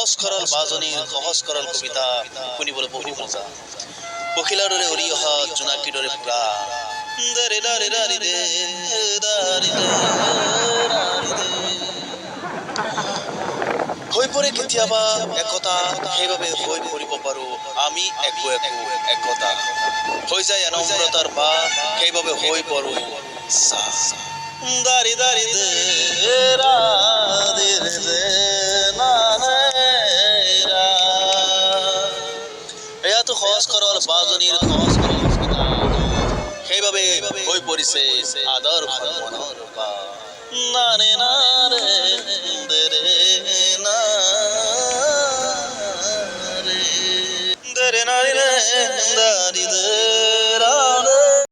সহজ সৰল বাজনীৰ সহজ সৰল কবিতা শুনিবলৈ বহু মজা। পখিলাৰ দৰে উৰি অহা জোনাকীৰ দৰে পুৰা দাৰি দাৰি দাৰি দে দাৰি দে দাৰি দে। হৈ পৰে কেতিয়াবা একতা, সেইবাবে হৈ পৰিব পাৰো আমি একো একো একতা। হৈ যায় অনম্ৰতাৰ বা, সেইবাবে হৈ পৰো চাহ। দাৰি দাৰি দে ৰাধে দে না ৰে ৰা। এয়াতো সহজ সৰল বাজনীৰ সহজ সৰল কবিতা, সেইবাবে হৈ পৰিছে আদৰ্শ মনৰ বা। না ৰে না